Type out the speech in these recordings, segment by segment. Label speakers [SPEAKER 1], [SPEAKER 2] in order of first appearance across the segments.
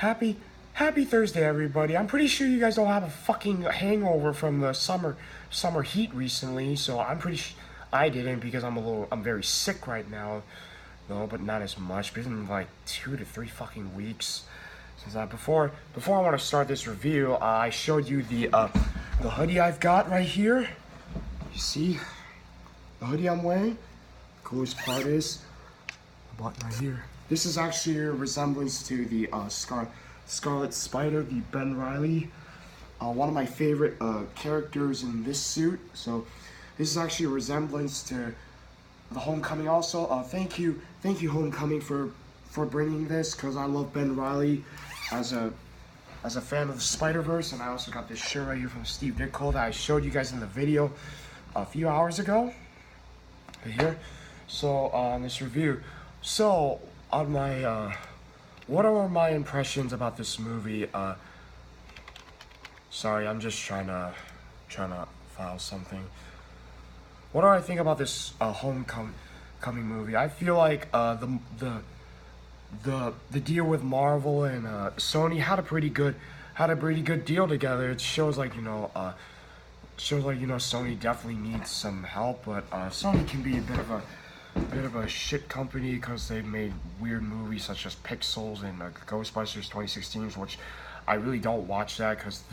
[SPEAKER 1] Happy Happy Thursday, everybody. I'm pretty sure you guys don't have a fucking hangover from the summer heat recently, so I'm pretty I didn't because I'm very sick right now. No, but not as much. It's been like 2 to 3 fucking weeks since before I want to start this review, I showed you the hoodie I've got right here. You see the hoodie I'm wearing? The coolest part is the button right here. This is actually a resemblance to the Scarlet Spider, the Ben Reilly, one of my favorite characters in this suit. So this is actually a resemblance to the Homecoming. Also, thank you Homecoming for bringing this, because I love Ben Reilly as a fan of the Spider-Verse, and I also got this shirt right here from Steve Ditko that I showed you guys in the video a few hours ago. Right here. So on this review, so on my what are my impressions about this movie? Sorry, I'm just trying to file something. What do I think about this Homecoming movie? I feel like the deal with Marvel and Sony had a pretty good deal together. It shows like Sony definitely needs some help, but Sony can be a bit of a shit company because they've made weird movies such as Pixels and Ghostbusters 2016, which I really don't watch that because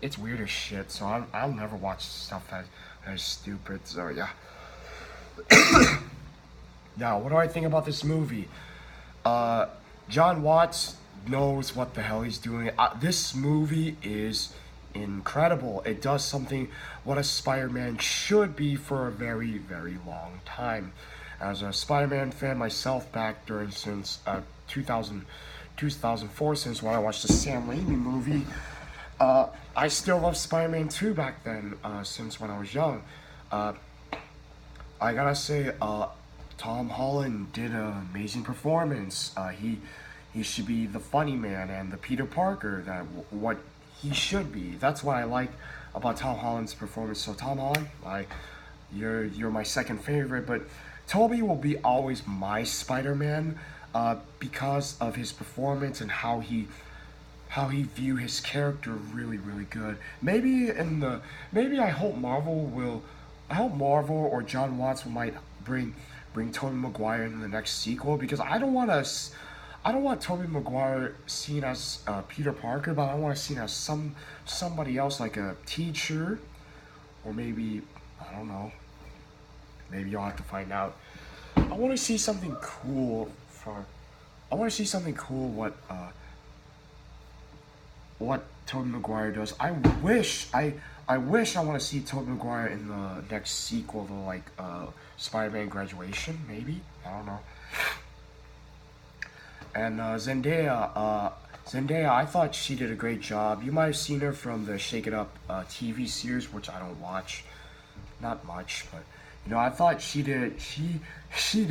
[SPEAKER 1] it's weird as shit. So I'll never watch stuff that is stupid. So yeah. Now, what do I think about this movie? John Watts knows what the hell he's doing. This movie is incredible. It does something what a Spider-Man should be for a very, very long time. As a Spider-Man fan myself back since 2004, since when I watched the Sam Raimi movie, I still love Spider-Man 2 back then, since when I was young. I gotta say, Tom Holland did an amazing performance. He should be the funny man and the Peter Parker what he should be. That's what I like about Tom Holland's performance. So Tom Holland, you're my second favorite, but Tobey will be always my Spider-Man because of his performance and how he view his character really, really good. Maybe I hope Marvel or John Watts might bring Tobey Maguire in the next sequel, because I don't want Tobey Maguire seen as Peter Parker, but I want to see him as somebody else, like a teacher, or maybe, I don't know, maybe you'll have to find out. I want to see something cool what Tobey Maguire does. I wish I want to see Tobey Maguire in the next sequel to like Spider-Man Graduation, maybe, I don't know. And Zendaya, I thought she did a great job. You might have seen her from the Shake It Up TV series, which I don't watch, not much, but I thought she did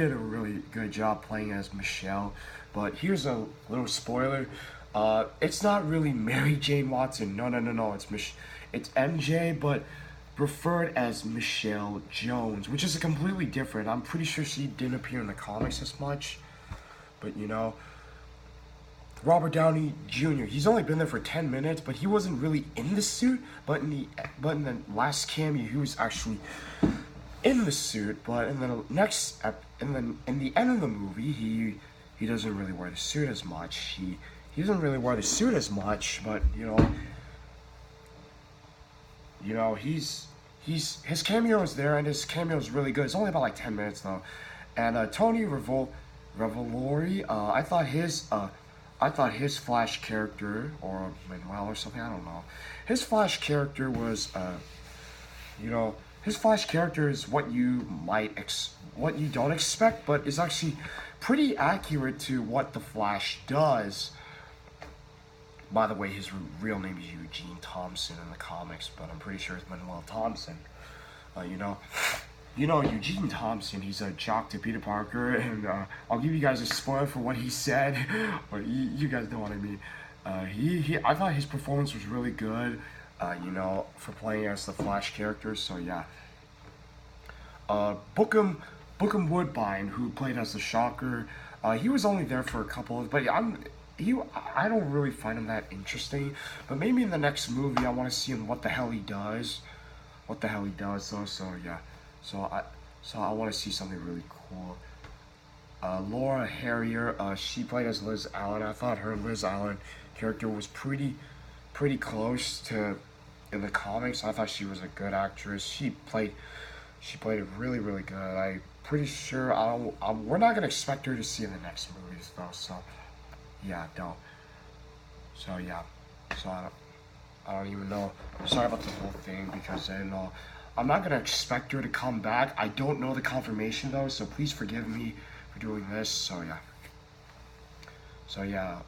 [SPEAKER 1] a really good job playing as Michelle. But here's a little spoiler: it's not really Mary Jane Watson. No. It's MJ, but referred as Michelle Jones, which is completely different. I'm pretty sure she didn't appear in the comics as much, but Robert Downey Jr., he's only been there for 10 minutes, but he wasn't really in the suit. But in the last cameo, he was actually in the suit. But in the in the end of the movie, he doesn't really wear the suit as much. He doesn't really wear the suit as much, but his cameo is there, and his cameo is really good. It's only about like 10 minutes though. And Tony Revolori, I thought his Flash character, or Manuel or something, I don't know. His Flash character was, his Flash character is what you don't expect, but is actually pretty accurate to what the Flash does. By the way, his real name is Eugene Thompson in the comics, but I'm pretty sure it's Manuel Thompson. Eugene Thompson, he's a jock to Peter Parker, and I'll give you guys a spoiler for what he said, but you guys know what I mean. I thought his performance was really good, for playing as the Flash character, so yeah. Bookham Woodbine, who played as the Shocker, He was only there for a couple of, but he. I don't really find him that interesting. But maybe in the next movie, I want to see him what the hell he does, what the hell he does though. So yeah, so I want to see something really cool. Laura Harrier, she played as Liz Allen. I thought her Liz Allen character was pretty close to in the comics. I thought she was a good actress. She played it really good. I'm pretty sure we're not gonna expect her to see in the next movies though. So yeah, don't. So yeah, so I don't even know. Sorry about the whole thing because I know I'm not gonna expect her to come back. I don't know the confirmation though, so please forgive me for doing this. So yeah. So yeah.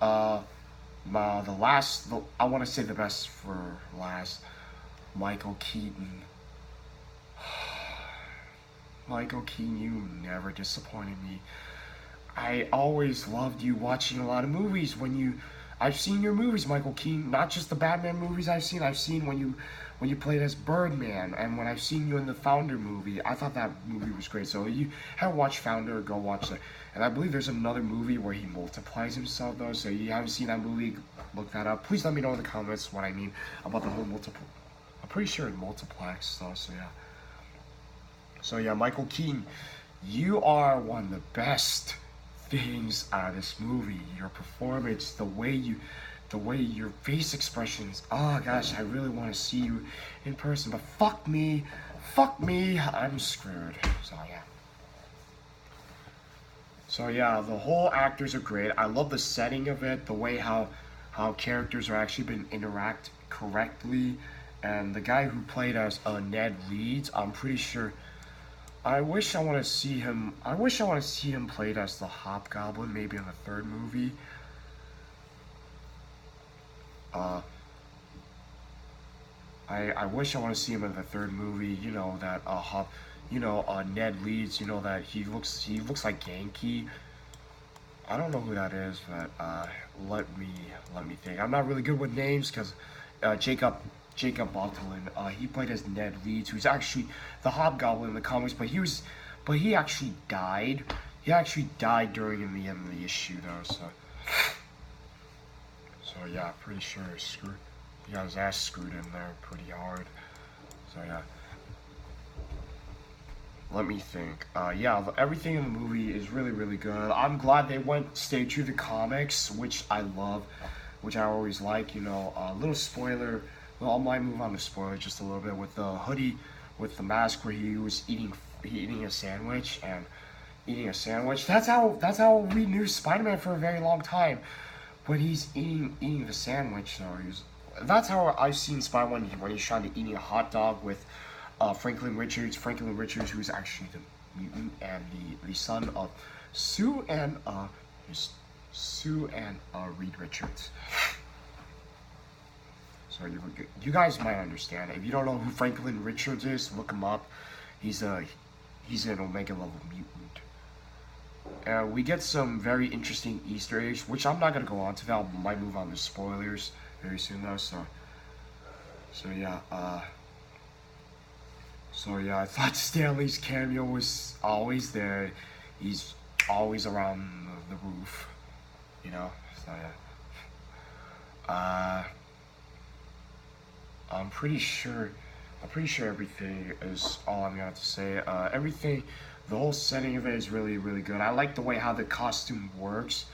[SPEAKER 1] I want to say the best for last. Michael Keaton. Michael Keaton, you never disappointed me. I always loved you watching a lot of movies I've seen your movies, Michael Keaton, not just the Batman movies I've seen when you played as Birdman, and when I've seen you in the Founder movie. I thought that movie was great. So you haven't watched Founder, go watch that. And I believe there's another movie where he multiplies himself though, so you haven't seen that movie, look that up. Please let me know in the comments what I mean about the whole multiple. I'm pretty sure it multiplex though, so yeah. So yeah, Michael Keaton, you are one of the best things out of this movie. Your performance, the way your face expressions. Oh gosh, I really want to see you in person, but fuck me, I'm screwed. So yeah, the whole actors are great. I love the setting of it, the way how characters are actually been interact correctly, and the guy who played as Ned Leeds, I'm pretty sure. I wish I want to see him played as the Hobgoblin, maybe in the third movie. I wish I want to see him in the third movie. You know that Ned Leeds. You know that he looks like Genki. I don't know who that is, but let me think. I'm not really good with names because Jacob Batalon, he played as Ned Leeds, who's actually the Hobgoblin in the comics, but he actually died. He actually died during the end of the issue though, so yeah, pretty sure he got his ass screwed in there pretty hard. So yeah. Let me think. Yeah, everything in the movie is really good. I'm glad they stayed true to the comics, which I love, which I always like. You know, a little spoiler. Well, I might move on to spoiler just a little bit with the hoodie, with the mask where he was eating a sandwich and eating a sandwich. That's how we knew Spider-Man for a very long time. When he's eating the sandwich, that's how I've seen Spider-Man when he's trying to eat a hot dog with Franklin Richards, who's actually the mutant and the son of Sue and Reed Richards. So you guys might understand. If you don't know who Franklin Richards is, look him up. He's an Omega level mutant. We get some very interesting Easter eggs, which I'm not gonna go on to. I might move on to spoilers very soon though. So yeah. So yeah, I thought Stanley's cameo was always there. He's always around the roof, you know. So yeah. I'm pretty sure everything is all I'm gonna have to say. Everything, the whole setting of it is really good. I like the way how the costume works.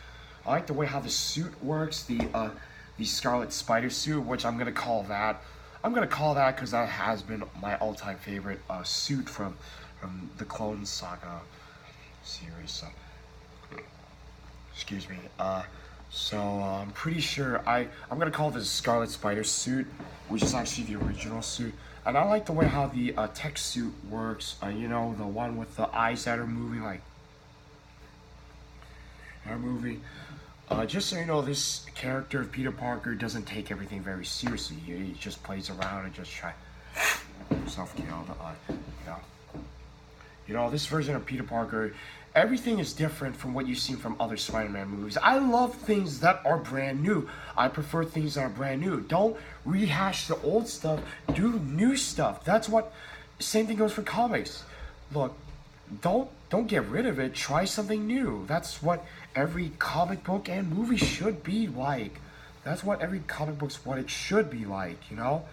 [SPEAKER 1] I like the way how the suit works. The Scarlet Spider suit, which I'm gonna call that because that has been my all-time favorite suit from the Clone Saga series. So, excuse me. So I'm pretty sure I'm gonna call this Scarlet Spider suit, which is actually the original suit. And I like the way how the tech suit works. You know, the one with the eyes that are moving, like are moving. Just so you know, this character of Peter Parker doesn't take everything very seriously. He just plays around and just try self-kill. You know, this version of Peter Parker, everything is different from what you've seen from other Spider-Man movies. I love things that are brand new. I prefer things that are brand new. Don't rehash the old stuff. Do new stuff. Same thing goes for comics. Look, don't get rid of it. Try something new. That's what every comic book and movie should be like. That's what every comic book's what it should be like, you know?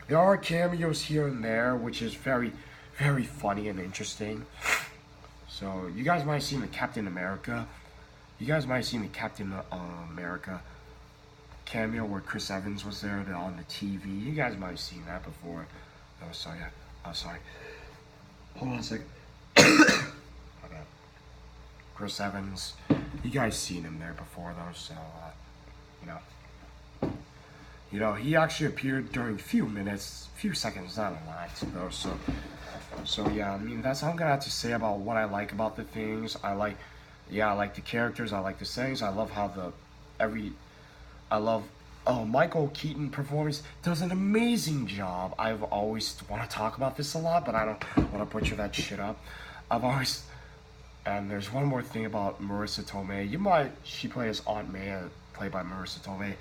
[SPEAKER 1] There are cameos here and there, which is very, very funny and interesting. So, you guys might have seen the Captain America. You guys might have seen the Captain America cameo where Chris Evans was there on the TV. You guys might have seen that before. Oh, sorry. Oh, sorry. Hold on a second. Okay. Chris Evans. You guys seen him there before, though, so, you know. You know, he actually appeared during a few minutes, few seconds, not a lot, though, so yeah, I mean, that's all I'm gonna have to say about what I like about the things. I like the characters, I like the settings, I love how Michael Keaton performance does an amazing job. I've always want to talk about this a lot, but I don't want to butcher that shit up. And there's one more thing about Marissa Tomei. She plays Aunt May, played by Marissa Tomei.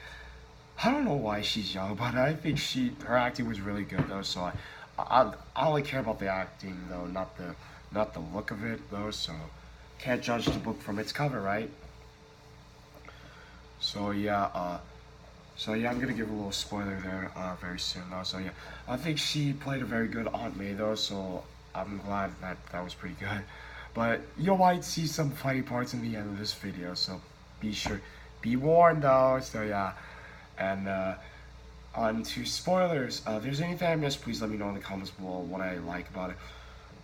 [SPEAKER 1] I don't know why she's young, but I think her acting was really good though. So I only care about the acting though, not the look of it though. So can't judge the book from its cover, right? So yeah, I'm gonna give a little spoiler there very soon though. So yeah, I think she played a very good Aunt May though. So I'm glad that was pretty good. But you might see some funny parts in the end of this video. So be warned though. So yeah. And on to spoilers. If there's anything I missed, please let me know in the comments below what I like about it.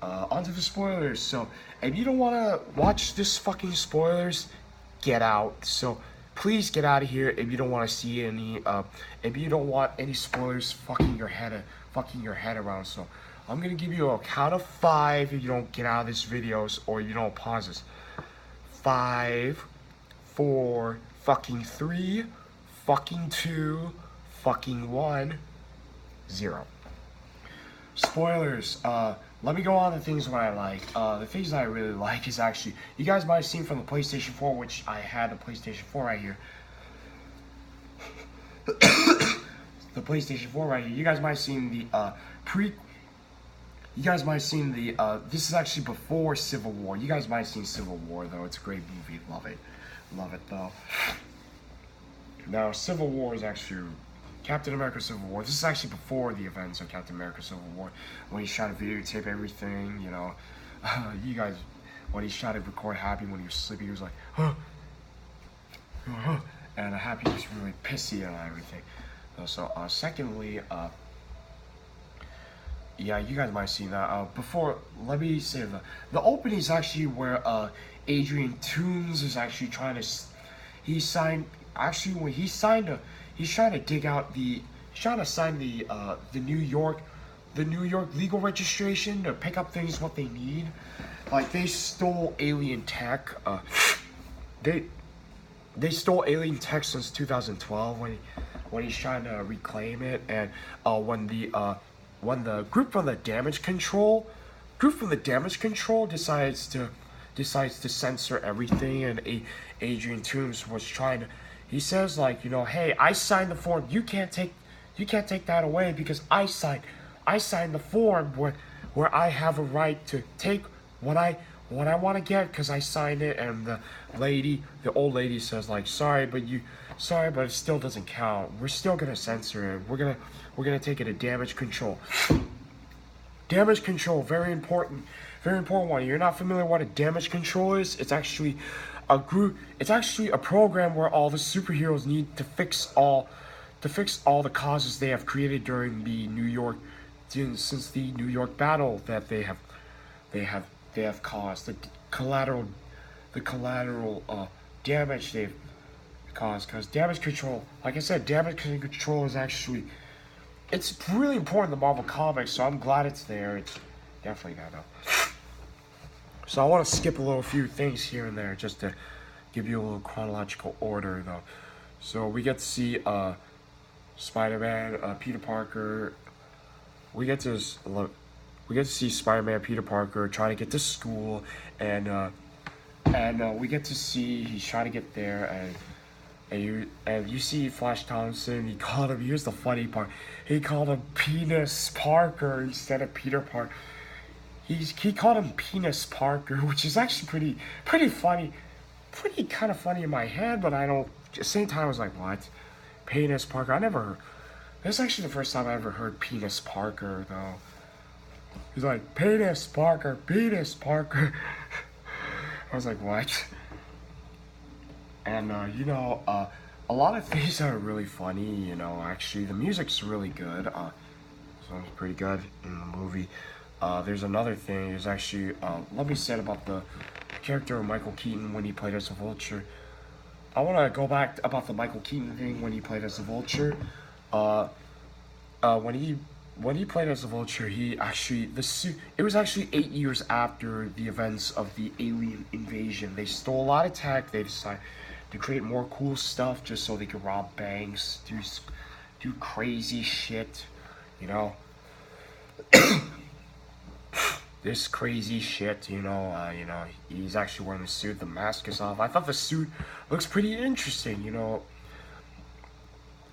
[SPEAKER 1] On to the spoilers. So if you don't want to watch this fucking spoilers, get out. So please get out of here if you don't want to see any. If you don't want any spoilers fucking your head around. So I'm gonna give you a count of 5 if you don't get out of this videos or you don't pause this. 5, 4, fucking 3. Fucking 2, fucking 1, 0. Spoilers. Let me go on the things what I like. The things that I really like is actually, you guys might have seen from the PlayStation 4, which I had the PlayStation 4 right here. The PlayStation 4 right here. You guys might have seen the You guys might have seen the this is actually before Civil War. You guys might have seen Civil War though. It's a great movie. Love it though. Now, Civil War is actually Captain America Civil War. This is actually before the events of Captain America Civil War, when he's trying to videotape everything, you know. You guys, when he's trying to record Happy when he was sleeping, he was like, huh. And Happy was really pissy and everything. So, secondly, yeah, you guys might have seen that. Before, let me say the opening is actually where Adrian Toomes is actually trying to, when he's trying to dig out he's trying to sign the New York legal registration to pick up things what they need. Like they stole alien tech. They stole alien tech since 2012 when he's trying to reclaim it, and when the group from the damage control decides to censor everything, and Adrian Toomes was trying to. He says like, you know, hey, I signed the form. You can't take that away because I signed the form where I have a right to take what I want to get because I signed it. And the old lady says like, sorry, but it still doesn't count. We're still gonna censor it. We're gonna take it to damage control. Damage control, very important one. You're not familiar with what a damage control is? It's actually a program where all the superheroes need to fix all the causes they have created during the New York battle that they have caused, the collateral damage they've caused. Because damage control, like I said, damage control is actually, it's really important in the Marvel Comics, so I'm glad it's there. It's definitely not. So I want to skip a few things here and there just to give you a little chronological order though. So we get to see Spider-Man, Peter Parker. We get to see Spider-Man, Peter Parker trying to get to school, and we get to see he's trying to get there, and you see Flash Thompson. He called him. Here's the funny part. He called him Penis Parker instead of Peter Parker. he called him Penis Parker, which is actually pretty funny, pretty kind of funny in my head, but I don't. At the same time, I was like, what? Penis Parker? I never heard. This is actually the first time I ever heard Penis Parker, though. He's like, Penis Parker, Penis Parker. I was like, what? And, a lot of things are really funny, actually. The music's really good. So it's pretty good in the movie. There's another thing. There's actually, let me say about the character of Michael Keaton when he played as a Vulture. I want to go back about the Michael Keaton thing when he played as a Vulture. When he played as a Vulture, the suit. It was actually 8 years after the events of the alien invasion. They stole a lot of tech. They decided to create more cool stuff just so they could rob banks, do crazy shit, this crazy shit, he's actually wearing the suit, the mask is off. I thought the suit looks pretty interesting,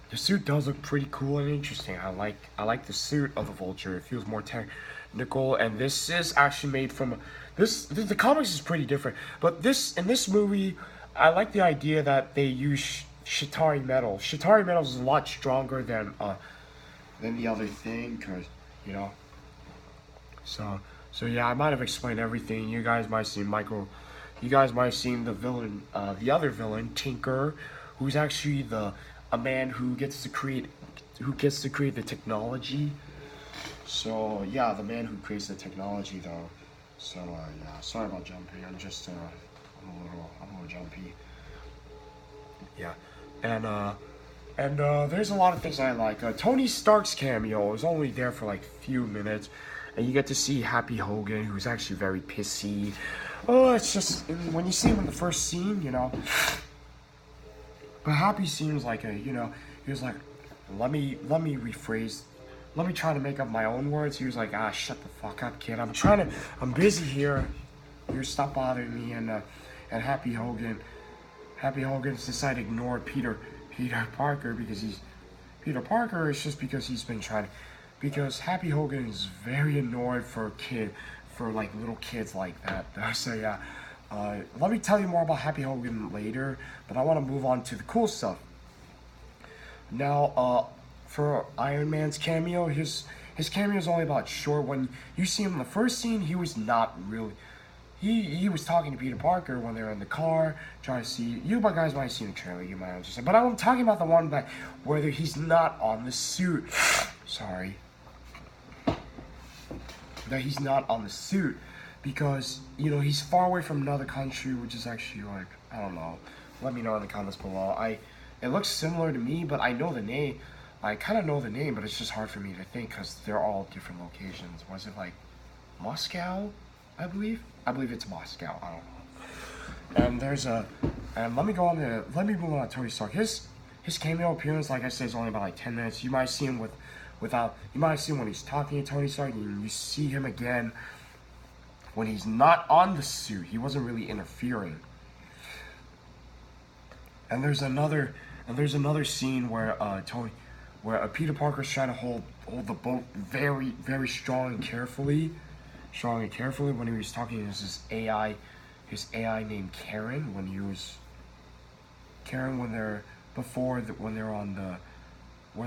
[SPEAKER 1] The suit does look pretty cool and interesting. I like the suit of the Vulture. It feels more technical, and this is actually made from the comics is pretty different. But in this movie, I like the idea that they use Chitauri metal. Chitauri metal is a lot stronger than the other thing, cause So yeah, I might have explained everything. You guys might have seen the villain, the other villain, Tinker, who's actually a man who gets to create the technology. So yeah, the man who creates the technology, though. So yeah, sorry about jumping. I'm just I'm a little jumpy. Yeah, and there's a lot of things I like. Tony Stark's cameo is only there for like a few minutes, and you get to see Happy Hogan, who's actually very pissy. Oh, it's just when you see him in the first scene, But Happy seems like he was like, let me rephrase, let me try to make up my own words. He was like, shut the fuck up, kid. I'm busy here. You stop bothering me. And Happy Hogan's decided to ignore Peter Parker because Peter Parker is just because he's been because Happy Hogan is very annoyed for like little kids like that. So yeah. Let me tell you more about Happy Hogan later, but I want to move on to the cool stuff. Now, for Iron Man's cameo, his cameo is only about short. When you see him in the first scene, he was not really. He was talking to Peter Parker when they were in the car, trying to see. You guys might have seen the trailer, you might understand. But I'm talking about the one where he's not on the suit. Sorry. That he's not on the suit. Because, he's far away from another country, which is actually like, I don't know. Let me know in the comments below. It looks similar to me, but I know the name. I kind of know the name, but it's just hard for me to think because they're all different locations. Was it like Moscow, I believe? I believe it's Moscow. I don't know. And let me move on to Tony Stark. His cameo appearance, like I said, is only about like 10 minutes. You might see him you might see him when he's talking to Tony Stark, and you see him again when he's not on the suit. He wasn't really interfering. And there's another scene where Peter Parker's trying to hold the boat very, very strong and carefully when he was talking to his AI named Karen when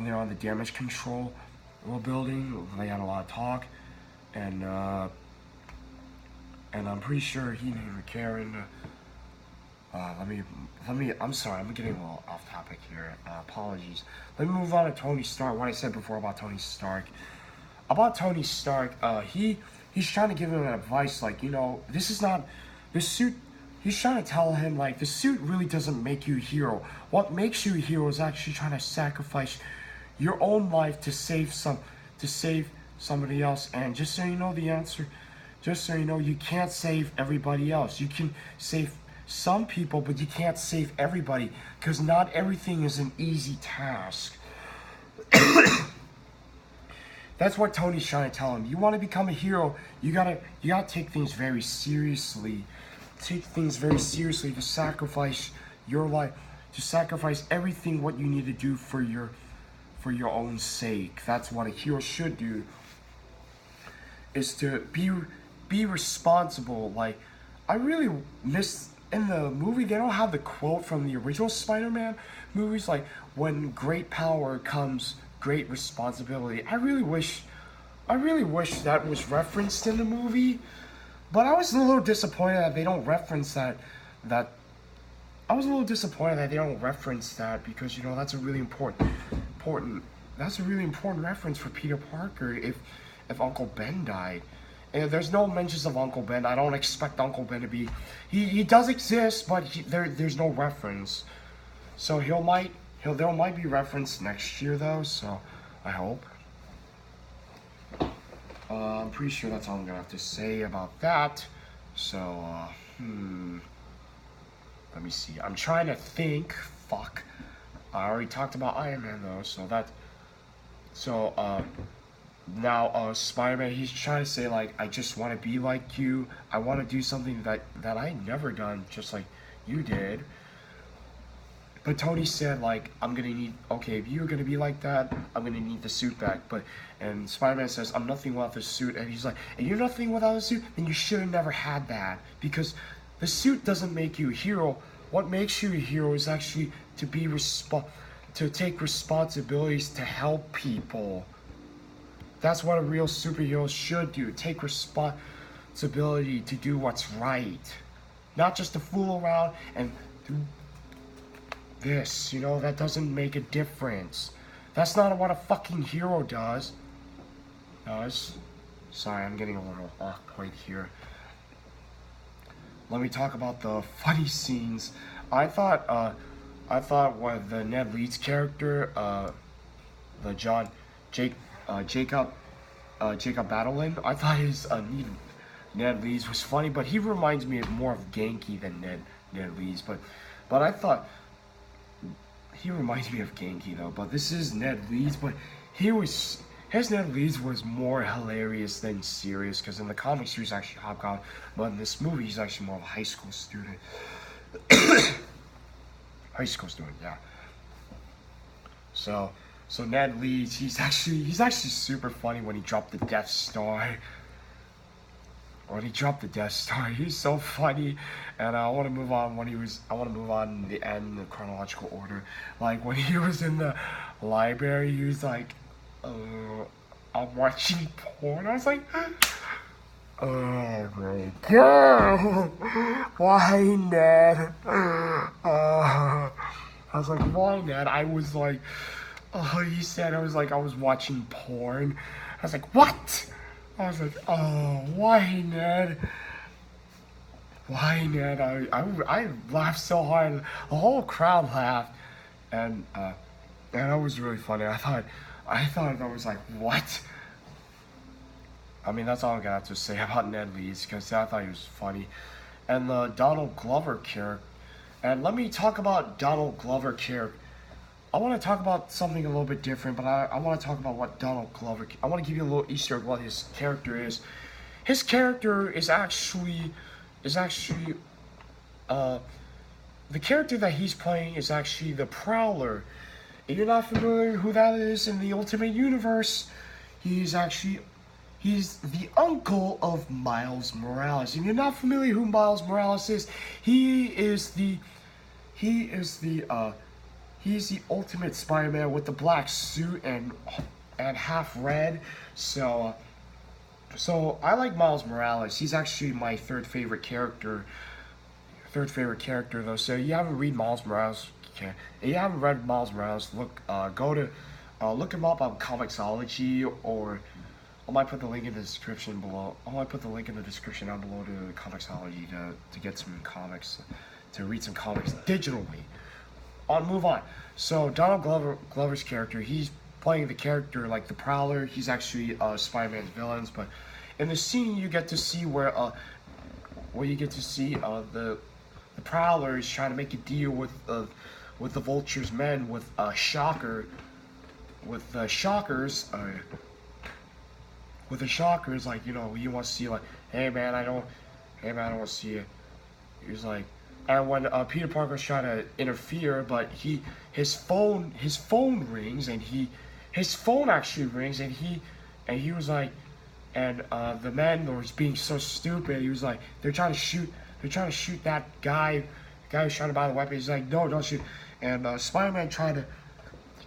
[SPEAKER 1] they're on the damage control building. They had a lot of talk, and I'm pretty sure he named her Karen. I'm sorry, I'm getting a little off topic here. Apologies. Let me move on to Tony Stark. What I said before about Tony Stark. He's trying to give him advice, like, this is not, the suit, he's trying to tell him, like, the suit really doesn't make you a hero. What makes you a hero is actually trying to sacrifice your own life to save somebody else. And just so you know the answer, just so you know, you can't save everybody else. You can save some people, but you can't save everybody, because not everything is an easy task. That's what Tony's trying to tell him. You want to become a hero, you gotta take things very seriously. Take things very seriously, to sacrifice your life, to sacrifice everything what you need to do for your own sake. That's what a hero should do. Is to be responsible. Like, I really miss in the movie. They don't have the quote from the original Spider-Man movies, like when great power comes great responsibility. I really wish that was referenced in the movie. But I was a little disappointed that they don't reference that. I was a little disappointed that they don't reference that because that's a really important. That's a really important reference for Peter Parker. If Uncle Ben died, and there's no mentions of Uncle Ben. I don't expect Uncle Ben to be. He does exist, but there's no reference. So there might be reference next year though. So I hope. I'm pretty sure that's all I'm gonna have to say about that. So, let me see. I'm trying to think. Fuck. I already talked about Iron Man though, now Spider-Man, he's trying to say like, I just want to be like you. I want to do something that I never done, just like you did. But Tony said, like, okay, if you're gonna be like that, I'm gonna need the suit back. And Spider-Man says, I'm nothing without the suit. And he's like, and you're nothing without the suit? Then you should have never had that. Because the suit doesn't make you a hero. What makes you a hero is actually to take responsibilities to help people. That's what a real superhero should do. Take responsibility to do what's right. Not just to fool around and do this, that doesn't make a difference. That's not what a fucking hero does. Sorry, I'm getting a little off point here. Let me talk about the funny scenes. I thought what the Ned Leeds character, Jacob Batalon, I thought his Ned Leeds was funny, but he reminds me more of Genki than Ned Leeds. But I thought he reminds me of Genki though. But this is Ned Leeds, but his Ned Leeds was more hilarious than serious, because in the comics he was actually Hobgoblin, but in this movie he's actually more of a high school student. High school student, yeah. So Ned Leeds, he's actually super funny when he dropped the Death Star. He's so funny, and I want to move on in the end in the chronological order. Like when he was in the library, he was like, I'm watching porn. I was like, oh my god, why Ned? I was like, why Ned? I was like, he said, I was watching porn. I was like, what? I was like, oh, why Ned? Why Ned? I laughed so hard. The whole crowd laughed, and that was really funny. I thought I was like, what? I mean, that's all I got to say about Ned Leeds, because I thought he was funny. And the Donald Glover character. And let me talk about Donald Glover character. I want to talk about something a little bit different, but I want to talk about what Donald Glover. I want to give you a little Easter egg what his character is. His character is actually the character that he's playing is actually the Prowler. If you're not familiar who that is in the Ultimate Universe, he's the uncle of Miles Morales. If you're not familiar who Miles Morales is, he's the Ultimate Spider-Man with the black suit and half red. So I like Miles Morales. He's actually my third favorite character though. So you haven't read Miles Morales. If you haven't read Miles Morales, look him up on Comixology, or I might put the link in the description below. I might put the link in the description down below to Comixology to get some comics, to read some comics digitally. Move on. So Donald Glover's character, he's playing the character like the Prowler. He's actually Spider-Man's villains, but in the scene you get to see where the Prowler is trying to make a deal with the Vulture's men, with Shocker, with the Shockers, like, you want to see, like, hey man, I don't want to see it. He's like, and when Peter Parker's trying to interfere, but his phone rings, and his phone actually rings, and he was like, and the man was being so stupid. He was like, they're trying to shoot that guy who's trying to buy the weapon. He's like, no, don't shoot. And Spider-Man tried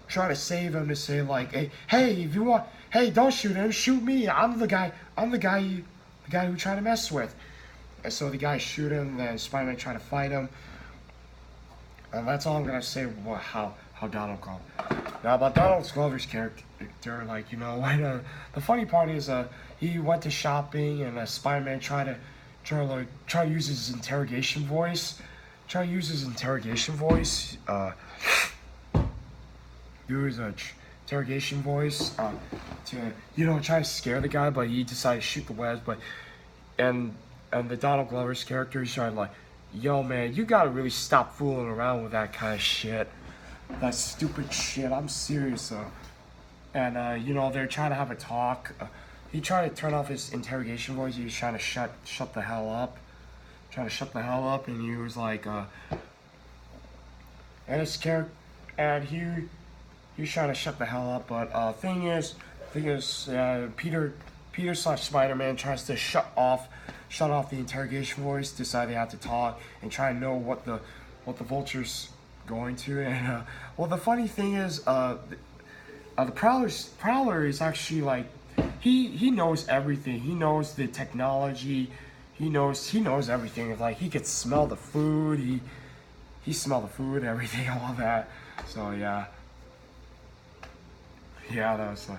[SPEAKER 1] to save him, to say like, hey, if you want, hey, don't shoot him, shoot me. I'm the guy who tried to mess with. And so the guy shoot him, then Spider-Man tried to fight him. And that's all I'm gonna say about how Donald Glover. Now about Donald Glover's character, like, you know, when, the funny part is he went to shopping, and Spider-Man tried to use his interrogation voice. Use his interrogation voice to, you know, try to scare the guy, but he decided to shoot the webs. But and the Donald Glover's character, he's trying like, yo man, you gotta really stop fooling around with that kind of shit, that stupid shit. I'm serious though. And you know, they're trying to have a talk. He tried to turn off his interrogation voice. He was trying to shut the hell up. And he was like, and his character, and he was trying to shut the hell up. But thing is, Peter / Spider-Man tries to shut off the interrogation voice. Decide they have to talk and try to know what the Vulture's going to. And well, the funny thing is, the Prowler is actually like, he knows everything. He knows the technology. He knows everything. It's like he could smell the food. He smelled the food, everything, all that. So yeah, that was.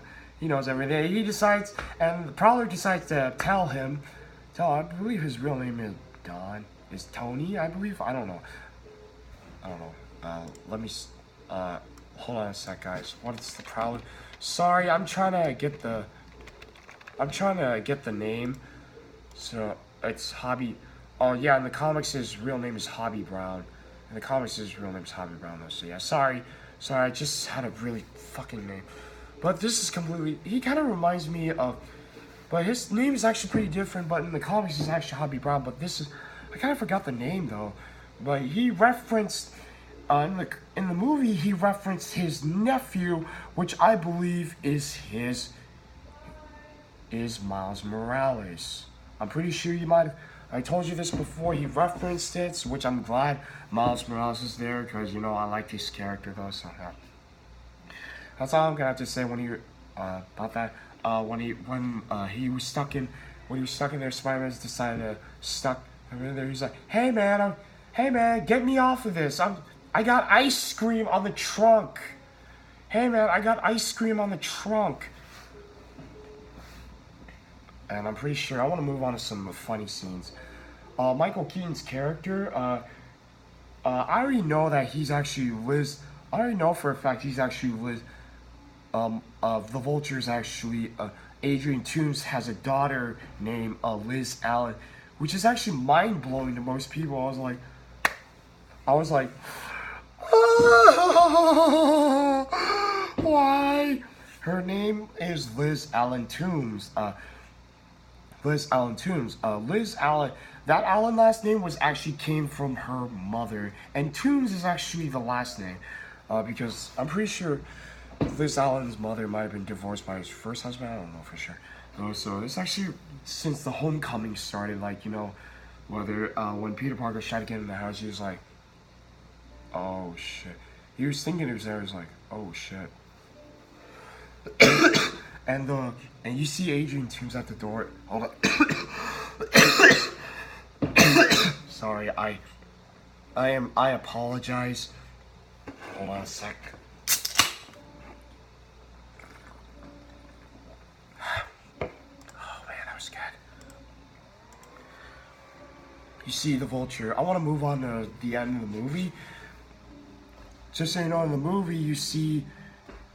[SPEAKER 1] He knows everything. He decides, and the Prowler decides to tell him. I believe his real name is Don. Is Tony? I believe. I don't know. Let me. Hold on a sec, guys. What is the Prowler? Sorry, I'm trying to get the name. So it's Hobby. Oh yeah, in the comics his real name is Hobby Brown. Though. So yeah, sorry. I just had a really fucking name. But this is completely. He kind of reminds me of. But his name is actually pretty different. But in the comics he's actually Hobby Brown. But this is. I kind of forgot the name though. But he referenced. In the movie he referenced his nephew, which I believe is Miles Morales. I'm pretty sure you might have. I told you this before. He referenced it, which I'm glad Miles Morales is there, because you know I like his character though. So yeah. That's all I'm gonna have to say about that. When he was stuck in there, Spider-Man decided to stuck in there. He's like, hey man, get me off of this. I got ice cream on the trunk. Hey man, I got ice cream on the trunk. And I'm pretty sure I want to move on to some funny scenes. Michael Keaton's character, I already know that he's actually Liz. I already know for a fact he's actually Liz. The Vulture's actually Adrian Toomes has a daughter named Liz Allen, which is actually mind blowing to most people. I was like, why? Her name is Liz Allen Toomes. Liz Allen, that Allen last name came from her mother, and Toomes is actually the last name, because I'm pretty sure Liz Allen's mother might have been divorced by his first husband. I don't know for sure. So it's actually since the Homecoming started, like, you know, whether when Peter Parker tried to get in the house, he was like, oh shit. He was thinking it was there. He was like, oh shit. And you see Adrian Toomes at the door. Hold on. Sorry, I apologize. Hold on a sec. Oh man, that was good. You see the Vulture. I want to move on to the end of the movie. Just so you know, in the movie you see.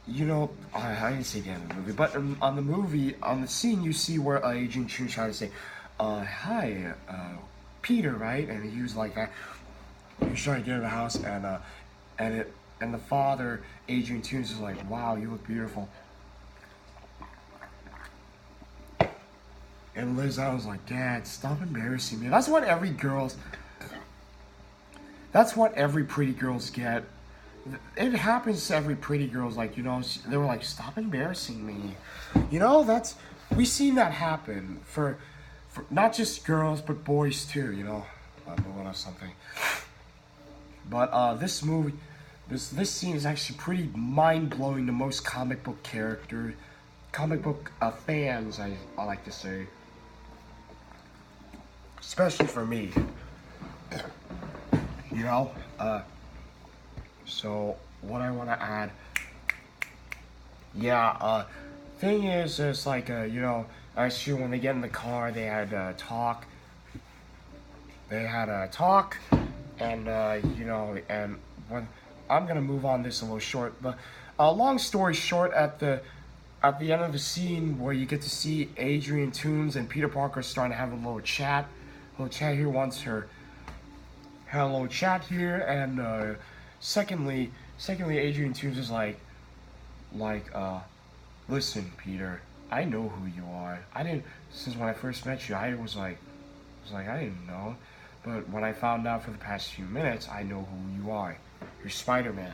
[SPEAKER 1] You know, I didn't say the end of the movie, but on the scene, you see where Agent Toomes tried to say, hi, Peter, right? And he was like that. He was trying to get in the house, and the father, Adrian Toomes, is like, wow, you look beautiful. And Liz, I was like, Dad, stop embarrassing me. That's what every pretty girls get. It happens to every pretty girl's, like, you know, they were like, stop embarrassing me. You know, that's we seen that happen for not just girls but boys too. You know, moving on something. But this movie, this scene is actually pretty mind blowing to most comic book fans. I like to say, especially for me. You know, so what I want to add, yeah, thing is, it's like, you know, actually when they get in the car, they had talk. They had a talk, and you know, and when I'm gonna move on this a little short, but long story short, at the end of the scene where you get to see Adrian Toomes and Peter Parker starting to have a little chat here once her. Hello, chat here, and secondly, Adrian Toomes is like, listen, Peter, I know who you are. I didn't since when I first met you. I was like, I didn't know, but when I found out for the past few minutes, I know who you are. You're Spider-Man.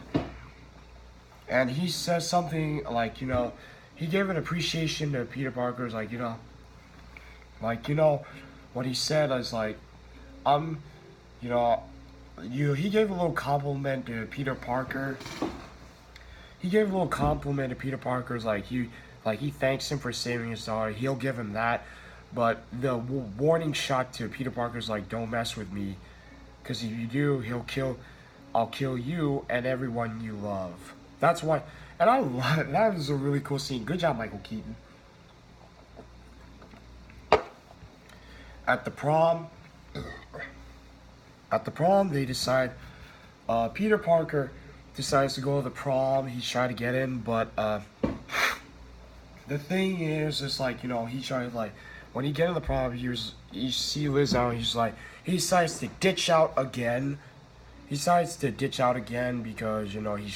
[SPEAKER 1] And he says something like, you know, he gave an appreciation to Peter Parker's, like, you know, what he said is like, you know, he gave a little compliment to Peter Parker. He gave a little compliment to Peter Parker's, like he thanks him for saving his daughter. He'll give him that, but the warning shot to Peter Parker's like, don't mess with me, because if you do, I'll kill you and everyone you love. That's why, and I love that. Was a really cool scene. Good job, Michael Keaton. At the prom, they decide, Peter Parker decides to go to the prom. He's trying to get in, but the thing is, it's like, you know, he's trying to, like, when he get in the prom, you see Liz out, he decides to ditch out again. He decides to ditch out again because, you know, he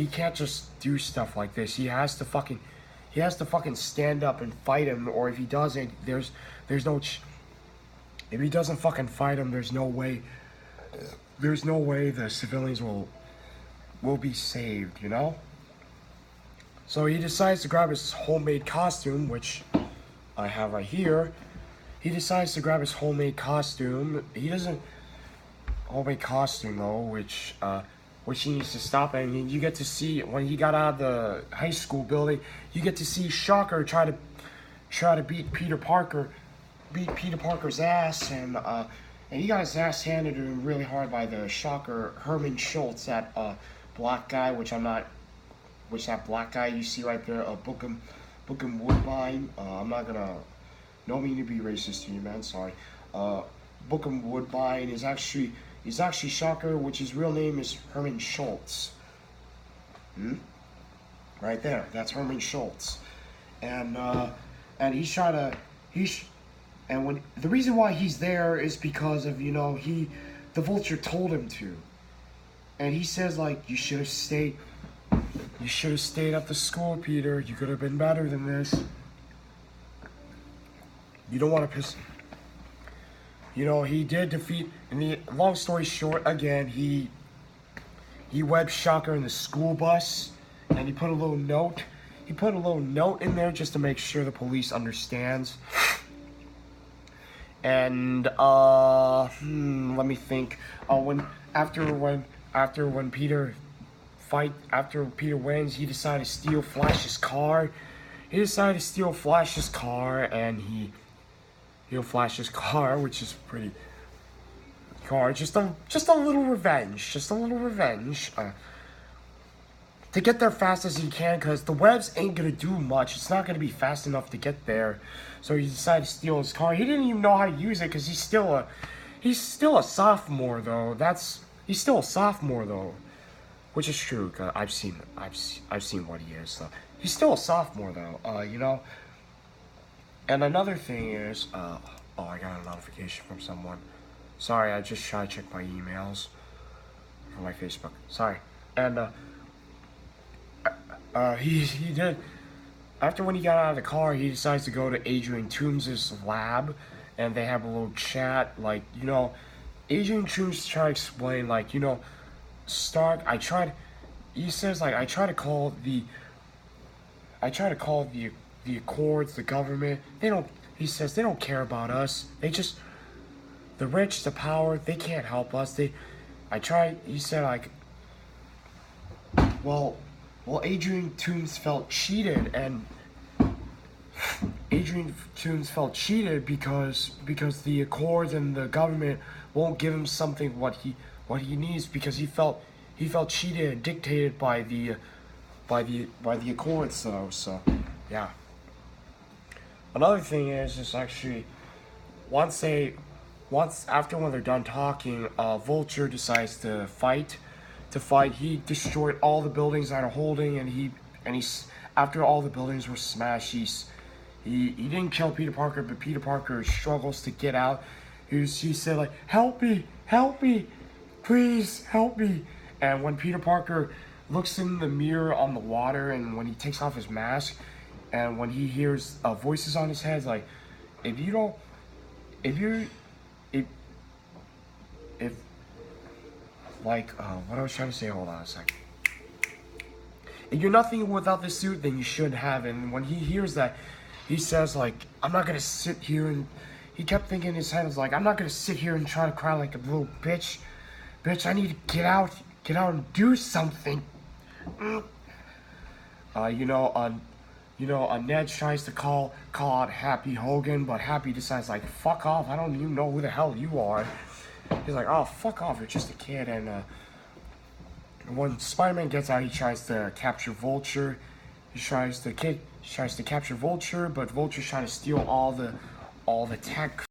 [SPEAKER 1] can't just do stuff like this. He has to fucking stand up and fight him, or if he doesn't, there's no if he doesn't fucking fight him, there's no way the civilians will be saved, you know? So he decides to grab his homemade costume, which I have right here. He decides to grab his homemade costume. Homemade costume though, which he needs to stop. And you get to see, when he got out of the high school building, you get to see Shocker try to beat Peter Parker's ass, and he got his ass handed to him really hard by the Shocker Herman Schultz, that black guy, which that black guy you see right there, Bookham Woodbine. I'm not gonna, no mean to be racist to you, man. Sorry. Bookham Woodbine is actually Shocker, which his real name is Herman Schultz. Right there, that's Herman Schultz, and when the reason why he's there is because of, you know, the Vulture told him to, and he says, like, you should have stayed at the school, Peter. You could have been better than this. You don't want to piss. You know, he did defeat, and long story short, again, he webbed Shocker in the school bus, and he put a little note in there just to make sure the police understands. And let me think. After Peter wins, he decided to steal Flash's car. And he'll flash his car, which is pretty. Just a little revenge. To get there fast as he can, because the webs ain't gonna do much. It's not gonna be fast enough to get there. So he decided to steal his car. He didn't even know how to use it because he's still a sophomore though. He's still a sophomore though, which is true. Cause I've seen what he is. So he's still a sophomore though. You know. And another thing is, I got a notification from someone. Sorry, I just tried to check my emails from my Facebook. Sorry. And he did. After when he got out of the car, he decides to go to Adrian Toomes' lab, and they have a little chat. Like, you know, Adrian Toomes try to explain, like, you know, Stark. He says, like, I try to call the the Accords, the government, they don't. He says they don't care about us. They just the rich, the power, they can't help us. I tried. He said like, well, Adrian Toombs felt cheated, and Adrian Toombs felt cheated because the Accords and the government won't give him something what he needs, because he felt cheated and dictated by the Accords. So yeah. Another thing is actually once after when they're done talking, Vulture decides to fight. He destroyed all the buildings that are holding, and he's after all the buildings were smashed, he didn't kill Peter Parker, but Peter Parker struggles to get out. He said like, help me, please help me. And when Peter Parker looks in the mirror on the water, and when he takes off his mask, and when he hears voices on his head like, if like, what I was trying to say, hold on a second. If you're nothing without this suit, then you should have it. And when he hears that, he says like, I'm not gonna sit here and, he kept thinking in his head, was like, I'm not gonna sit here and try to cry like a little bitch. Bitch, I need to get out and do something. Ned tries to call out Happy Hogan, but Happy decides like, fuck off, I don't even know who the hell you are. He's like, oh, fuck off, you're just a kid. And when Spider-Man gets out, he tries to capture Vulture. He tries to capture Vulture, but Vulture's trying to steal all the tech.